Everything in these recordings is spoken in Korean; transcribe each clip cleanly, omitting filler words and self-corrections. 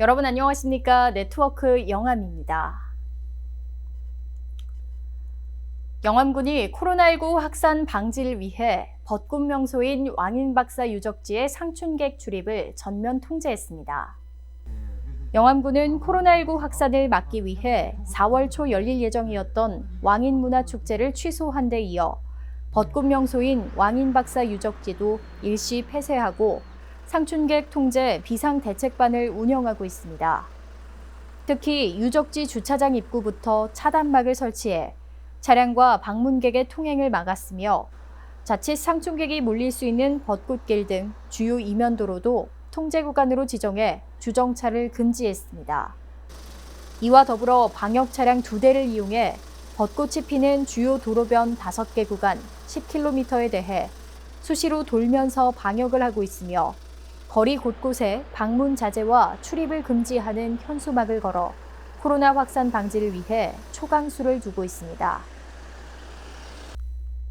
여러분 안녕하십니까? 네트워크 영암입니다. 영암군이 코로나19 확산 방지를 위해 벚꽃 명소인 왕인박사 유적지의 상춘객 출입을 전면 통제했습니다. 영암군은 코로나19 확산을 막기 위해 4월 초 열릴 예정이었던 왕인문화축제를 취소한 데 이어 벚꽃 명소인 왕인박사 유적지도 일시 폐쇄하고 상춘객 통제 비상대책반을 운영하고 있습니다. 특히 유적지 주차장 입구부터 차단막을 설치해 차량과 방문객의 통행을 막았으며 자칫 상춘객이 몰릴 수 있는 벚꽃길 등 주요 이면도로도 통제 구간으로 지정해 주정차를 금지했습니다. 이와 더불어 방역 차량 2대를 이용해 벚꽃이 피는 주요 도로변 5개 구간 10km에 대해 수시로 돌면서 방역을 하고 있으며 거리 곳곳에 방문 자제와 출입을 금지하는 현수막을 걸어 코로나 확산 방지를 위해 초강수를 두고 있습니다.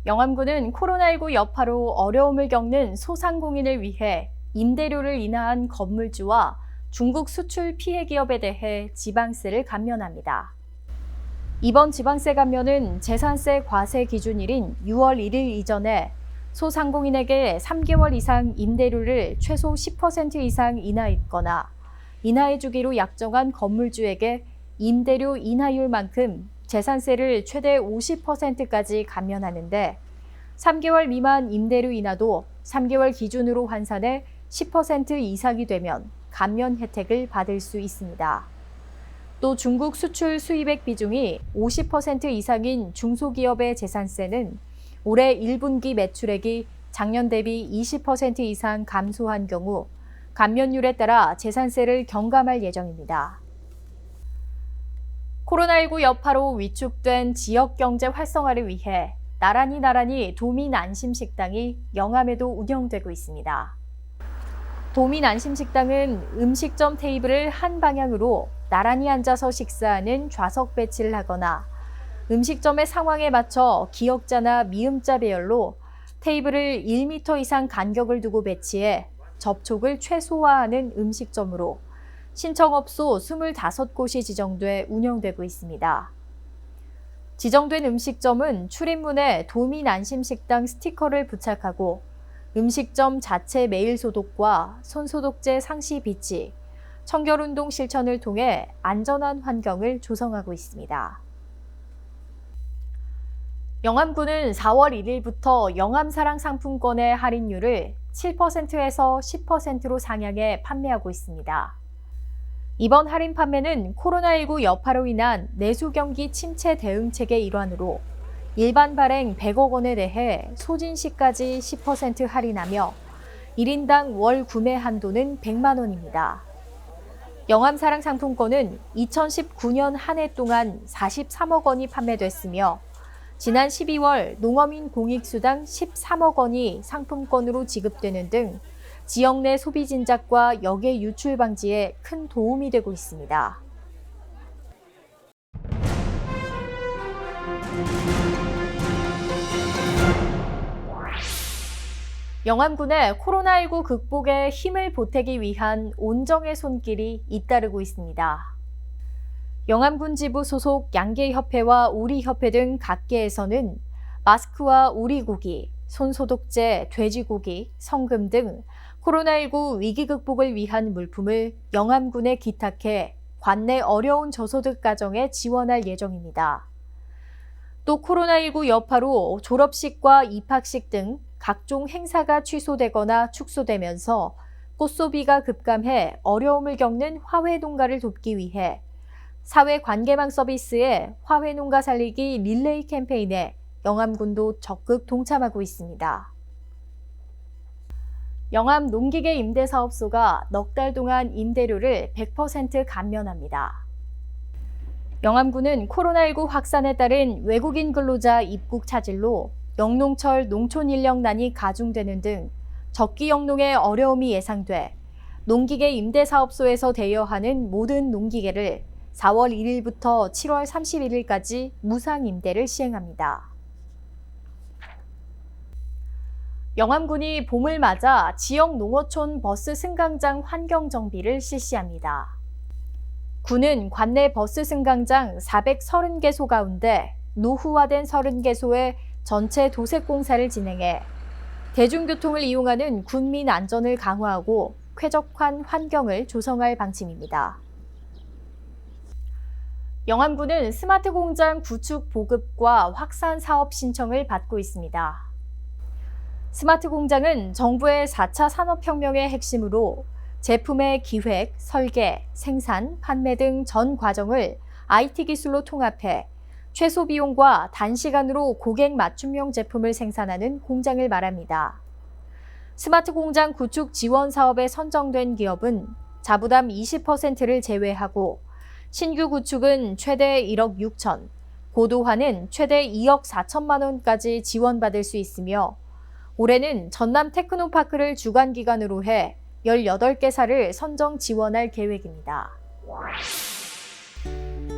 영암군은 코로나19 여파로 어려움을 겪는 소상공인을 위해 임대료를 인하한 건물주와 중국 수출 피해 기업에 대해 지방세를 감면합니다. 이번 지방세 감면은 재산세 과세 기준일인 6월 1일 이전에 소상공인에게 3개월 이상 임대료를 최소 10% 이상 인하했거나 인하해주기로 약정한 건물주에게 임대료 인하율만큼 재산세를 최대 50%까지 감면하는데 3개월 미만 임대료 인하도 3개월 기준으로 환산해 10% 이상이 되면 감면 혜택을 받을 수 있습니다. 또 중국 수출 수입액 비중이 50% 이상인 중소기업의 재산세는 올해 1분기 매출액이 작년 대비 20% 이상 감소한 경우 감면율에 따라 재산세를 경감할 예정입니다. 코로나19 여파로 위축된 지역경제 활성화를 위해 나란히 도민안심식당이 영암에도 운영되고 있습니다. 도민안심식당은 음식점 테이블을 한 방향으로 나란히 앉아서 식사하는 좌석 배치를 하거나 음식점의 상황에 맞춰 기역자나 미음자 배열로 테이블을 1m 이상 간격을 두고 배치해 접촉을 최소화하는 음식점으로 신청업소 25곳이 지정돼 운영되고 있습니다. 지정된 음식점은 출입문에 도민안심식당 스티커를 부착하고 음식점 자체 매일 소독과 손소독제 상시 비치, 청결운동 실천을 통해 안전한 환경을 조성하고 있습니다. 영암군은 4월 1일부터 영암사랑 상품권의 할인율을 7%에서 10%로 상향해 판매하고 있습니다. 이번 할인 판매는 코로나19 여파로 인한 내수 경기 침체 대응책의 일환으로 일반 발행 100억 원에 대해 소진시까지 10% 할인하며 1인당 월 구매 한도는 100만 원입니다. 영암사랑 상품권은 2019년 한 해 동안 43억 원이 판매됐으며 지난 12월 농어민 공익수당 13억 원이 상품권으로 지급되는 등 지역 내 소비 진작과 역의 유출 방지에 큰 도움이 되고 있습니다. 영암군의 코로나19 극복에 힘을 보태기 위한 온정의 손길이 잇따르고 있습니다. 영암군 지부 소속 양계협회와 우리협회 등 각계에서는 마스크와 오리고기, 손소독제, 돼지고기, 성금 등 코로나19 위기 극복을 위한 물품을 영암군에 기탁해 관내 어려운 저소득 가정에 지원할 예정입니다. 또 코로나19 여파로 졸업식과 입학식 등 각종 행사가 취소되거나 축소되면서 꽃소비가 급감해 어려움을 겪는 화훼농가를 돕기 위해 사회관계망 서비스의 화훼농가 살리기 릴레이 캠페인에 영암군도 적극 동참하고 있습니다. 영암 농기계 임대사업소가 넉 달 동안 임대료를 100% 감면합니다. 영암군은 코로나19 확산에 따른 외국인 근로자 입국 차질로 영농철 농촌인력난이 가중되는 등 적기 영농의 어려움이 예상돼 농기계 임대사업소에서 대여하는 모든 농기계를 4월 1일부터 7월 31일까지 무상 임대를 시행합니다. 영암군이 봄을 맞아 지역 농어촌 버스 승강장 환경 정비를 실시합니다. 군은 관내 버스 승강장 430개소 가운데 노후화된 30개소의 전체 도색 공사를 진행해 대중교통을 이용하는 군민 안전을 강화하고 쾌적한 환경을 조성할 방침입니다. 영암군은 스마트 공장 구축 보급과 확산 사업 신청을 받고 있습니다. 스마트 공장은 정부의 4차 산업혁명의 핵심으로 제품의 기획, 설계, 생산, 판매 등 전 과정을 IT 기술로 통합해 최소 비용과 단시간으로 고객 맞춤형 제품을 생산하는 공장을 말합니다. 스마트 공장 구축 지원 사업에 선정된 기업은 자부담 20%를 제외하고 신규 구축은 최대 1억 6천, 고도화는 최대 2억 4천만 원까지 지원받을 수 있으며 올해는 전남 테크노파크를 주관기관으로 해 18개사를 선정 지원할 계획입니다.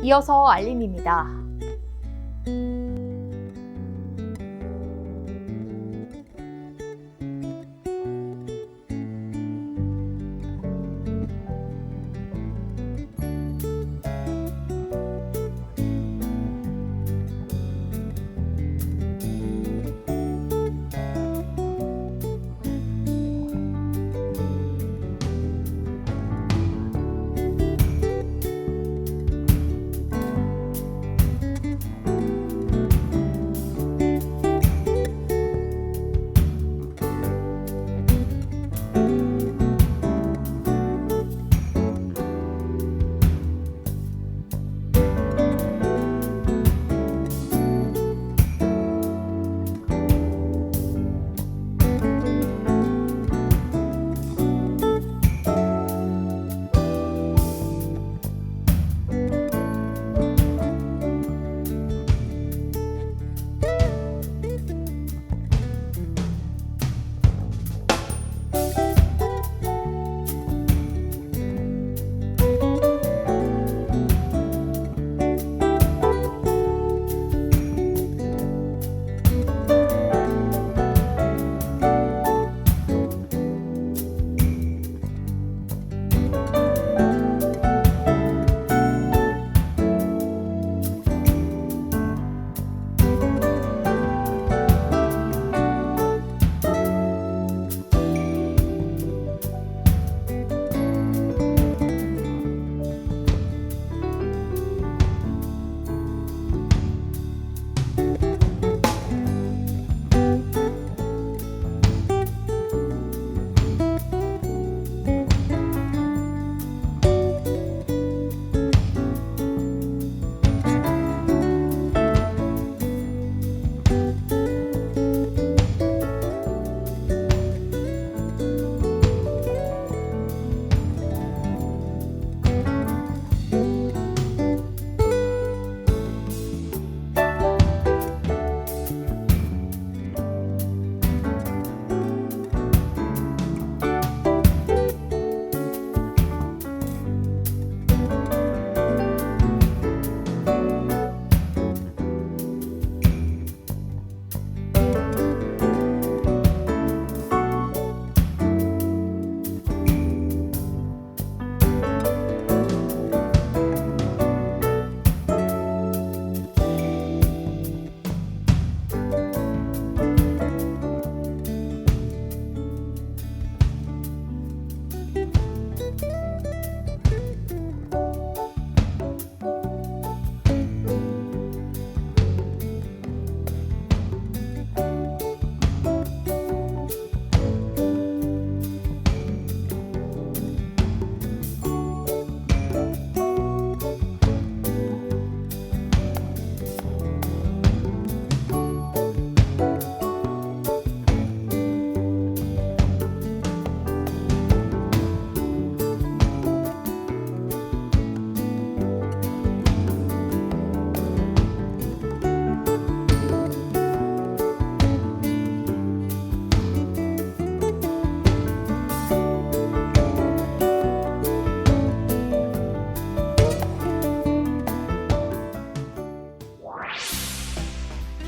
이어서 알림입니다.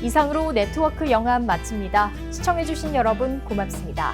이상으로 네트워크 영암 마칩니다. 시청해주신 여러분 고맙습니다.